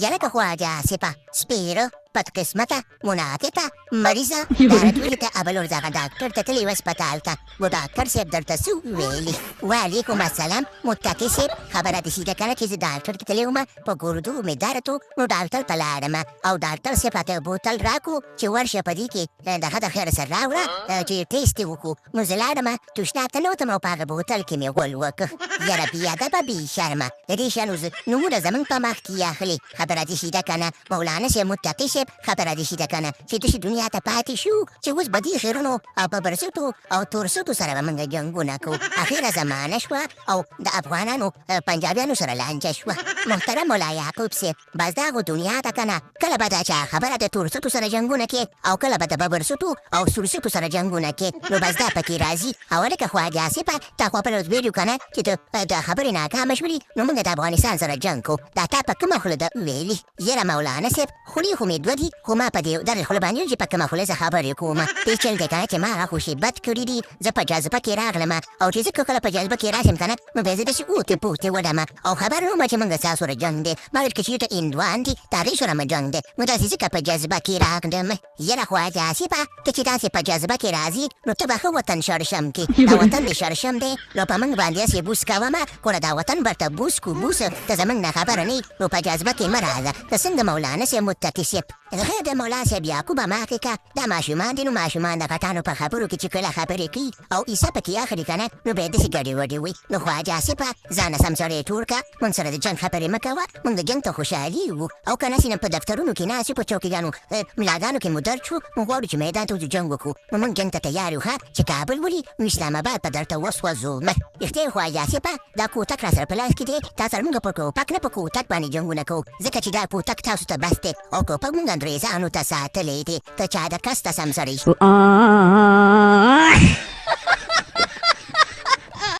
یاره که خواجه سپه سپیره بدقسمته منافقه مریضه دا ټولې ته ابلور دغه ډاکټر ته تللی و هسپتال ته و ډاکټر صاحب درته څه وویلي وعلیکم السلام متقي صاحب خبره دې شي ده کنه چې زه ډاکټر ته تللی وم په ګردو مې درد و نو ډاکټر ته لاړم او ډاکټر صاحب راته بوتل راکړو چې ورشه په دې کې دغه د خیر سره راوړه چې ټیسټ یې وکړو نو زه لاړم تشناب ته نوتم او په هغه بوتل کې مې غول وکړ یاره بېادبه بېشرمه د دې شیانو نومونه زموږ په مخ کې اخلي خبره دې شي ده کنه مولانا صاحب متقي صاحب خبره دې شي ده کنه چې داسې دنیا ته پاتې شو چې اوس به دې خیرونو او په برسټو او تورسټو سره به موږ جنګونه کوو اخره زمانه شوه او د افغانانو پنجابیانو سره لانجه شوه محترم ملا یعقوب صاحب بس دغو دنیا ته کنه کله به دا چا خبره د تورسټو سره جنګونه کې او کله به د ببرسټو او سورسټو سره جنګونه کې نو بس دا پکې راځي او لکه خواجه صاحبه تا خو په ویډیو کنه چې د خبرې ناکامه شولې نو موږ د افغانستان سره جنګ کوو دا تا په کومه خوله ده وویلي یاره مولانا صاحب خولې خو مې دوه دي خو ما په دې دغې خوله باندې چې په کومه خوله زه خبرې کوم پیچل دی کنه چې ما هغه خوشې بد کړي دي زه په جاذبه کې راغلم او چې زه که کله په جاذبه کې راشم کنه نو بیا زه داسې اوتې پوتې ولم او خبر نه وم چې موږ ستاسو سره جنګ دی ما ویل که چېرته هندوان دي د هغې سره مې جنګ دی نو داسې ځکه په جاذبه کې راغلم یاره خواجه صاحبه ته چې داسې په جاذبه کې راځې نو ته به ښه وطن شړشم کې دا وطن دې شړشم دی نو په موږ باندې هسې بوس کوم خو دا وطن برته بوس کو بوس ته زموږ نه خبره نه نو په جاذبه کې مه راځه ته څنګه مولانا صاحب متقي صاحب غیر د مولا صاحب یعقوب ماکې که دا ماشومان دي نو ماشومان د غټانو په خبرو کې چې کله خبرې کوي او عیسه پکې اخلي که نه نو بیا داسې ګډې وډې وي نو خواجه صاحبه ځانه سم سړی ټول که موږ سره د جنګ خبرې مه کوه موږ د جنګ ته خوشحالي وو او که نسې نه په دفترونو کې ناست یو په چوکیګانو ملاګانو کې مو درد شو موږ غواړو چې میدان ته وځو جنګ وکړو نو موږ جنګ ته تیار یو ښه چې کابل ولي نو اسلام آباد به درته وسوځو رښتیا یې خواجه صاحبه دا کوتک را سره په لاس کې دی تا سره موږ په کوپک نه په کوتک باندې جنګونه کوو ځکه چې دا کوتک تاسو ته بس دی او کوپک موږ انګریزانو ته ساتلی دی ته چا د کس ته سم سړی